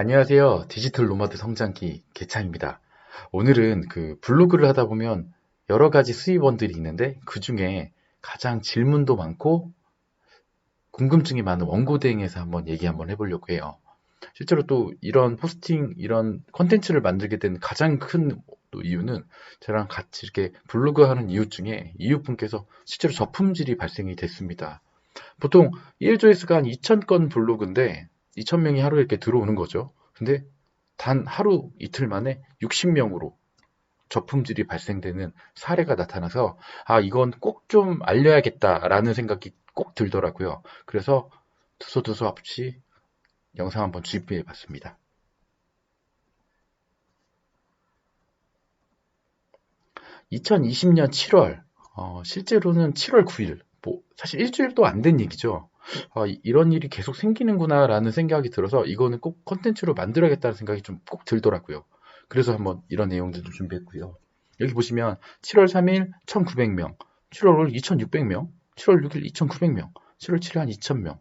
안녕하세요. 디지털 노마드 성장기 개창입니다. 오늘은 블로그를 하다 보면 여러 가지 수입원들이 있는데 그 중에 가장 질문도 많고 궁금증이 많은 원고 대행에서 한번 해보려고 해요. 실제로 또 이런 포스팅, 이런 컨텐츠를 만들게 된 가장 큰 또 이유는 저랑 같이 이렇게 블로그 하는 이웃 중에 이웃분께서 실제로 저품질이 발생이 됐습니다. 보통 1조회수가 한 2,000건 블로그인데 2,000명이 하루에 이렇게 들어오는 거죠. 근데 단 하루 이틀 만에 60명으로 저품질이 발생되는 사례가 나타나서 이건 꼭 좀 알려야겠다라는 생각이 꼭 들더라고요. 그래서 두서두서 없이 영상 한번 준비해 봤습니다. 2020년 7월, 실제로는 7월 9일, 사실 일주일도 안 된 얘기죠. 이런 일이 계속 생기는구나라는 생각이 들어서 이거는 꼭 컨텐츠로 만들어야겠다는 생각이 좀 꼭 들더라고요. 그래서 한번 이런 내용들을 준비했고요. 여기 보시면 7월 3일 1,900명, 7월 5일 2,600명, 7월 6일 2,900명, 7월 7일 한 2,000명.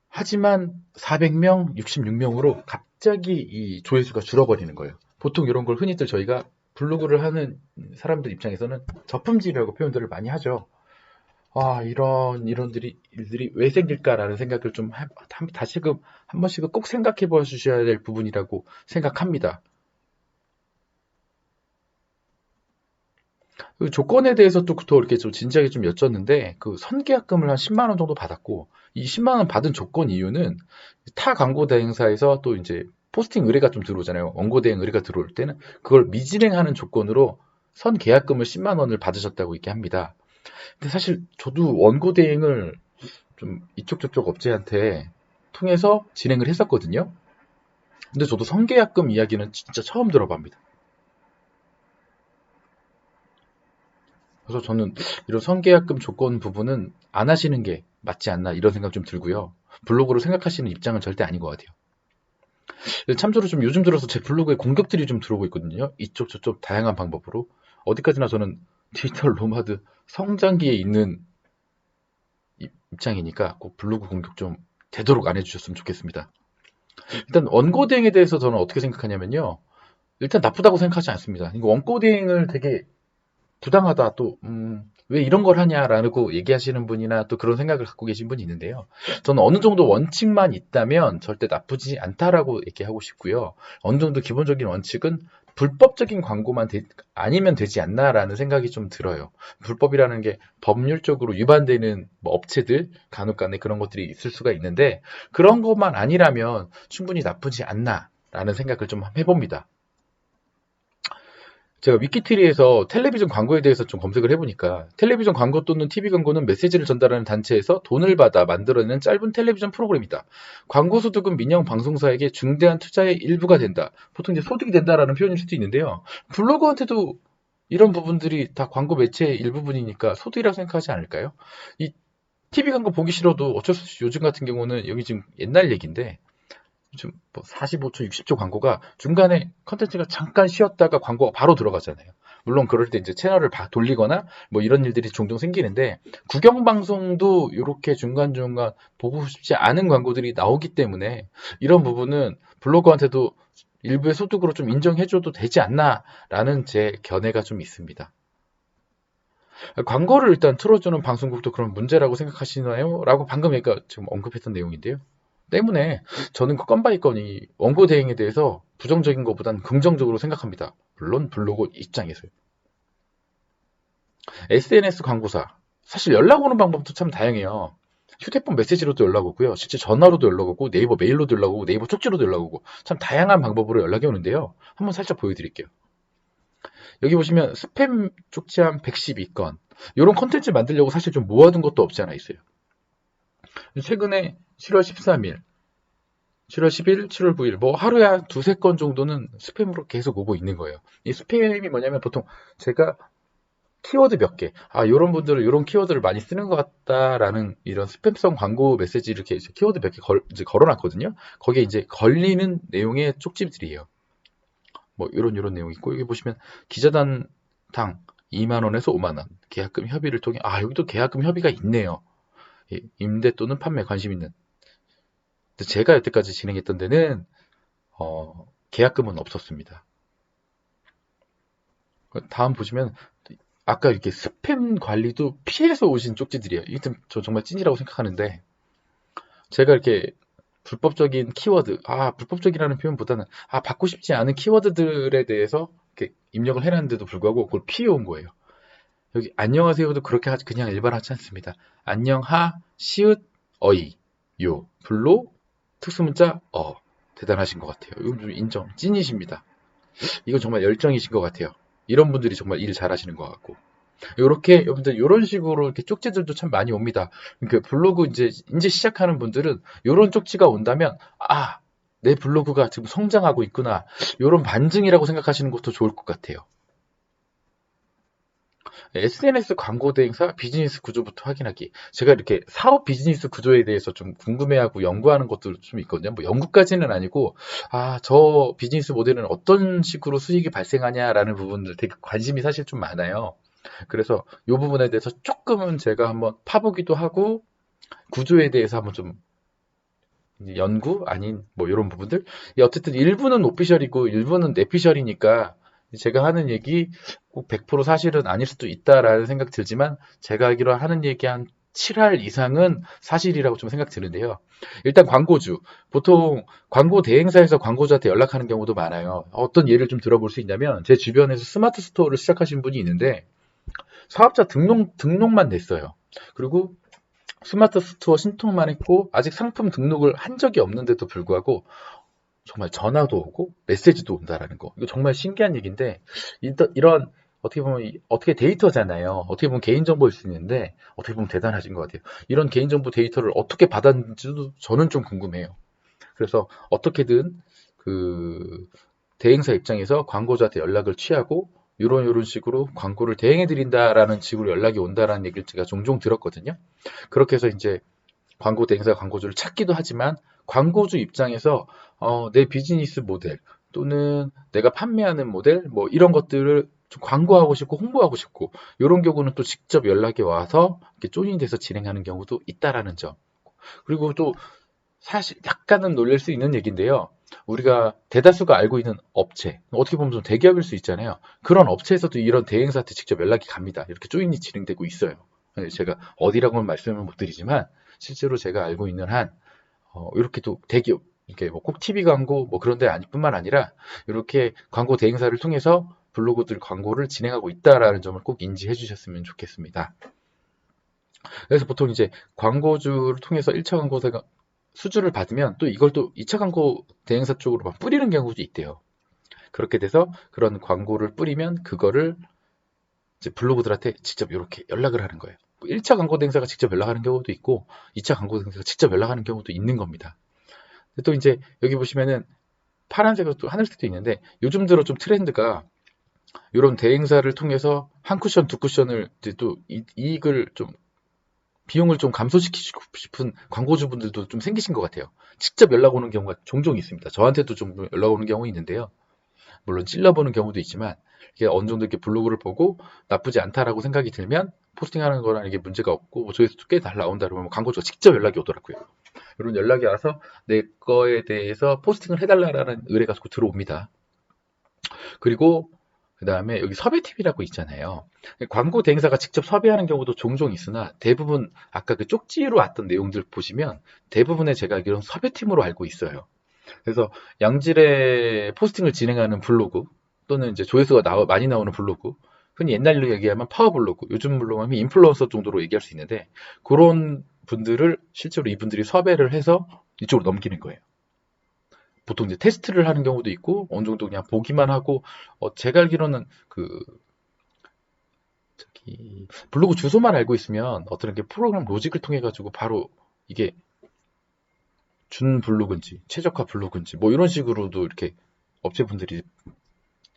하지만 400명, 66명으로 갑자기 이 조회수가 줄어버리는 거예요. 보통 이런 걸 흔히들 저희가 블로그를 하는 사람들 입장에서는 저품질이라고 표현들을 많이 하죠. 이런 일들이 왜 생길까라는 생각을 좀 다시금 한 번씩은 꼭 생각해 봐 주셔야 될 부분이라고 생각합니다. 그 조건에 대해서 또 더 이렇게 좀 진지하게 좀 여쭸는데 그 선계약금을 한 10만 원 정도 받았고 이 10만 원 받은 조건 이유는 타 광고 대행사에서 또 이제 포스팅 의뢰가 좀 들어오잖아요. 원고 대행 의뢰가 들어올 때는 그걸 미진행하는 조건으로 선 계약금을 10만 원을 받으셨다고 이렇게 합니다. 근데 사실 저도 원고 대행을 좀 이쪽 저쪽 업체한테 통해서 진행을 했었거든요. 근데 저도 선계약금 이야기는 진짜 처음 들어봅니다. 그래서 저는 이런 선계약금 조건 부분은 안 하시는 게 맞지 않나 이런 생각 좀 들고요. 블로그로 생각하시는 입장은 절대 아닌 것 같아요. 참조로 좀 요즘 들어서 제 블로그에 공격들이 좀 들어오고 있거든요. 이쪽 저쪽 다양한 방법으로. 어디까지나 저는 디지털 노마드 성장기에 있는 입장이니까 꼭 블로그 공격 좀 되도록 안 해주셨으면 좋겠습니다. 일단 원고 대행에 대해서 저는 어떻게 생각하냐면요. 일단 나쁘다고 생각하지 않습니다. 이거 원고 대행을 되게 부당하다 왜 이런 걸 하냐라고 얘기하시는 분이나 또 그런 생각을 갖고 계신 분이 있는데요. 저는 어느 정도 원칙만 있다면 절대 나쁘지 않다라고 얘기하고 싶고요. 어느 정도 기본적인 원칙은 불법적인 광고만 아니면 되지 않나라는 생각이 좀 들어요. 불법이라는 게 법률적으로 위반되는 업체들 간혹 간에 그런 것들이 있을 수가 있는데 그런 것만 아니라면 충분히 나쁘지 않나라는 생각을 좀 해봅니다. 제가 위키트리에서 텔레비전 광고에 대해서 좀 검색을 해보니까 텔레비전 광고 또는 TV 광고는 메시지를 전달하는 단체에서 돈을 받아 만들어내는 짧은 텔레비전 프로그램이다. 광고 소득은 민영 방송사에게 중대한 투자의 일부가 된다. 보통 이제 소득이 된다라는 표현일 수도 있는데요. 블로거한테도 이런 부분들이 다 광고 매체의 일부분이니까 소득이라고 생각하지 않을까요? 이 TV 광고 보기 싫어도 어쩔 수 없이 요즘 같은 경우는 여기 지금 옛날 얘기인데 요즘 뭐 45초, 60초 광고가 중간에 컨텐츠가 잠깐 쉬었다가 광고가 바로 들어가잖아요. 물론 그럴 때 이제 채널을 돌리거나 뭐 이런 일들이 종종 생기는데 국영 방송도 이렇게 중간중간 보고 싶지 않은 광고들이 나오기 때문에 이런 부분은 블로거한테도 일부의 소득으로 좀 인정해줘도 되지 않나라는 제 견해가 좀 있습니다. 광고를 일단 틀어주는 방송국도 그런 문제라고 생각하시나요? 라고 방금 지금 언급했던 내용인데요. 때문에 저는 그 건바이 건이 원고 대행에 대해서 부정적인 것보단 긍정적으로 생각합니다. 물론 블로그 입장에서요. SNS 광고사. 사실 연락 오는 방법도 참 다양해요. 휴대폰 메시지로도 연락 오고요. 실제 전화로도 연락 오고 네이버 메일로도 연락 오고 네이버 쪽지로도 연락 오고 참 다양한 방법으로 연락이 오는데요. 한번 살짝 보여드릴게요. 여기 보시면 스팸 쪽지 한 112건. 이런 컨텐츠 만들려고 사실 좀 모아둔 것도 없지 않아 있어요. 최근에 7월 13일, 7월 10일, 7월 9일, 뭐 하루에 한 두세 건 정도는 스팸으로 계속 오고 있는 거예요. 이 스팸이 뭐냐면 보통 제가 키워드 몇 개, 요런 분들은 요런 키워드를 많이 쓰는 것 같다라는 이런 스팸성 광고 메시지 이렇게 키워드 몇 개 이제 걸어놨거든요. 거기에 이제 걸리는 내용의 쪽집들이에요. 뭐 요런 내용이 있고 여기 보시면 기자단당 2만 원에서 5만 원 계약금 협의를 통해 여기도 계약금 협의가 있네요. 임대 또는 판매 관심 있는 근데 제가 여태까지 진행했던 데는 계약금은 없었습니다. 다음 보시면 아까 이렇게 스팸 관리도 피해서 오신 쪽지들이에요. 이게 저 정말 찐이라고 생각하는데 제가 이렇게 불법적인 키워드, 불법적이라는 표현보다는 받고 싶지 않은 키워드들에 대해서 이렇게 입력을 해놨는데도 불구하고 그걸 피해온 거예요. 여기 안녕하세요도 그렇게 그냥 일반하지 않습니다. 안녕하, 시읒, 어이, 요, 불로, 특수문자, 대단하신 것 같아요. 이건 좀 인정, 찐이십니다. 이건 정말 열정이신 것 같아요. 이런 분들이 정말 일 잘하시는 것 같고. 요렇게 여러분들 이런 식으로 이렇게 쪽지들도 참 많이 옵니다. 그러니까 블로그 이제 시작하는 분들은 요런 쪽지가 온다면 내 블로그가 지금 성장하고 있구나. 요런 반증이라고 생각하시는 것도 좋을 것 같아요. SNS 광고 대행사 비즈니스 구조부터 확인하기. 제가 이렇게 사업 비즈니스 구조에 대해서 좀 궁금해하고 연구하는 것도 좀 있거든요. 뭐 연구까지는 아니고, 저 비즈니스 모델은 어떤 식으로 수익이 발생하냐라는 부분들 되게 관심이 사실 좀 많아요. 그래서 이 부분에 대해서 조금은 제가 한번 파보기도 하고, 구조에 대해서 한번 좀 연구 아닌 뭐 이런 부분들. 어쨌든 일부는 오피셜이고 일부는 내피셜이니까 제가 하는 얘기 꼭 100% 사실은 아닐 수도 있다라는 생각 들지만 제가 알기로 하는 얘기 한 7할 이상은 사실이라고 좀 생각 드는데요. 일단 광고주. 보통 광고 대행사에서 광고주한테 연락하는 경우도 많아요. 어떤 예를 좀 들어볼 수 있냐면 제 주변에서 스마트 스토어를 시작하신 분이 있는데 사업자 등록만 냈어요. 그리고 스마트 스토어 신통만 했고 아직 상품 등록을 한 적이 없는데도 불구하고 정말 전화도 오고 메시지도 온다라는 거. 이거 정말 신기한 얘기인데 이런 어떻게 보면 어떻게 데이터잖아요. 어떻게 보면 개인정보일 수 있는데 어떻게 보면 대단하신 것 같아요. 이런 개인정보 데이터를 어떻게 받았는지도 저는 좀 궁금해요. 그래서 어떻게든 그 대행사 입장에서 광고주한테 연락을 취하고 이런 식으로 광고를 대행해 드린다라는 식으로 연락이 온다라는 얘기를 제가 종종 들었거든요. 그렇게 해서 이제 광고 대행사 광고주를 찾기도 하지만 광고주 입장에서 내 비즈니스 모델 또는 내가 판매하는 모델 뭐 이런 것들을 좀 광고하고 싶고 홍보하고 싶고 이런 경우는 또 직접 연락이 와서 이렇게 조인이 돼서 진행하는 경우도 있다라는 점. 그리고 또 사실 약간은 놀랄 수 있는 얘기인데요. 우리가 대다수가 알고 있는 업체, 어떻게 보면 좀 대기업일 수 있잖아요. 그런 업체에서도 이런 대행사한테 직접 연락이 갑니다. 이렇게 조인이 진행되고 있어요. 제가 어디라고는 말씀을 못 드리지만 실제로 제가 알고 있는 한 이렇게 또 대기업, 이렇게 뭐 꼭 TV 광고 뭐 그런 데 뿐만 아니라 이렇게 광고 대행사를 통해서 블로그들 광고를 진행하고 있다라는 점을 꼭 인지해 주셨으면 좋겠습니다. 그래서 보통 이제 광고주를 통해서 1차 광고사가 수주를 받으면 또 이걸 또 2차 광고 대행사 쪽으로 막 뿌리는 경우도 있대요. 그렇게 돼서 그런 광고를 뿌리면 그거를 이제 블로그들한테 직접 이렇게 연락을 하는 거예요. 1차 광고 대행사가 직접 연락하는 경우도 있고 2차 광고 대행사가 직접 연락하는 경우도 있는 겁니다. 또 이제 여기 보시면은 파란색으로 또 하늘색도 있는데 요즘 들어 좀 트렌드가 이런 대행사를 통해서 한 쿠션, 두 쿠션을 이제 또 이익을 좀 비용을 좀 감소시키고 싶은 광고주분들도 좀 생기신 것 같아요. 직접 연락 오는 경우가 종종 있습니다. 저한테도 좀 연락 오는 경우 있는데요. 물론 찔러보는 경우도 있지만 이게 어느 정도 이렇게 블로그를 보고 나쁘지 않다라고 생각이 들면 포스팅하는 거랑 이게 문제가 없고 뭐 조회수도 꽤 잘 나온다 그러면 광고주가 직접 연락이 오더라고요. 이런 연락이 와서 내 거에 대해서 포스팅을 해달라는 의뢰가 자꾸 들어옵니다. 그리고 그 다음에 여기 섭외 팁이라고 있잖아요. 광고 대행사가 직접 섭외하는 경우도 종종 있으나 대부분 아까 그 쪽지로 왔던 내용들 보시면 대부분의 제가 알기로는 섭외팀으로 알고 있어요. 그래서 양질의 포스팅을 진행하는 블로그 또는 이제 조회수가 많이 나오는 블로그 흔히 옛날로 얘기하면 파워 블로그 요즘 블로그 하면 인플루언서 정도로 얘기할 수 있는데 그런 분들을 실제로 이분들이 섭외를 해서 이쪽으로 넘기는 거예요. 보통 이제 테스트를 하는 경우도 있고 어느 정도 그냥 보기만 하고 제가 알기로는 그 저기 블로그 주소만 알고 있으면 어떤 이렇게 프로그램 로직을 통해 가지고 바로 이게 준 블로그인지 최적화 블로그인지 뭐 이런 식으로도 이렇게 업체분들이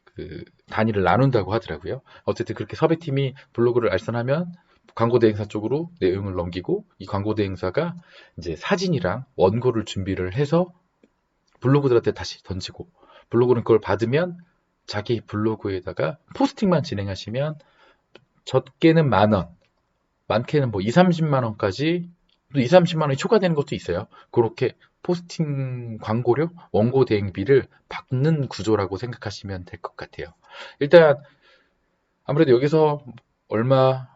그 단위를 나눈다고 하더라고요. 어쨌든 그렇게 섭외팀이 블로그를 알선하면 광고 대행사 쪽으로 내용을 넘기고 이 광고 대행사가 이제 사진이랑 원고를 준비를 해서 블로그들한테 다시 던지고 블로그는 그걸 받으면 자기 블로그에다가 포스팅만 진행하시면 적게는 10,000원, 많게는 뭐 2, 30만 원까지 또 2, 30만 원이 초과되는 것도 있어요. 그렇게 포스팅 광고료, 원고 대행비를 받는 구조라고 생각하시면 될 것 같아요. 일단 아무래도 여기서 얼마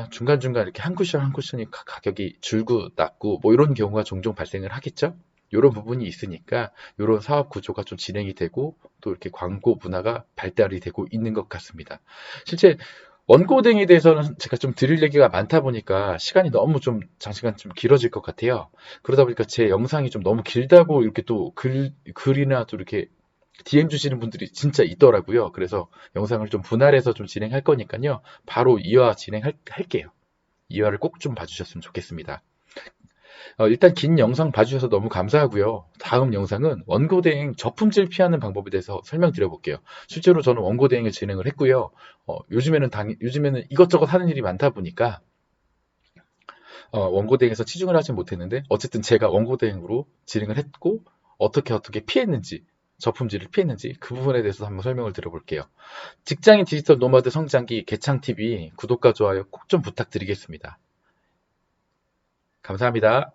중간중간 이렇게 한 쿠션 한 쿠션이 가격이 줄고 낮고 뭐 이런 경우가 종종 발생을 하겠죠. 이런 부분이 있으니까 이런 사업 구조가 좀 진행이 되고 또 이렇게 광고 문화가 발달이 되고 있는 것 같습니다. 실제 원고등에 대해서는 제가 좀 드릴 얘기가 많다 보니까 시간이 너무 좀 장시간 좀 길어질 것 같아요. 그러다 보니까 제 영상이 좀 너무 길다고 이렇게 또 글이나 또 이렇게 DM 주시는 분들이 진짜 있더라고요. 그래서 영상을 좀 분할해서 좀 진행할 거니까요. 바로 2화 진행할게요. 2화를 꼭 좀 봐주셨으면 좋겠습니다. 일단 긴 영상 봐주셔서 너무 감사하고요. 다음 영상은 원고대행 저품질 피하는 방법에 대해서 설명드려 볼게요. 실제로 저는 원고대행을 진행을 했고요. 요즘에는 이것저것 하는 일이 많다 보니까 원고대행에서 치중을 하진 못했는데 어쨌든 제가 원고대행으로 진행을 했고 어떻게 피했는지 저품질을 피했는지 그 부분에 대해서 한번 설명을 드려볼게요. 직장인 디지털 노마드 성장기 개창TV 구독과 좋아요 꼭 좀 부탁드리겠습니다. 감사합니다.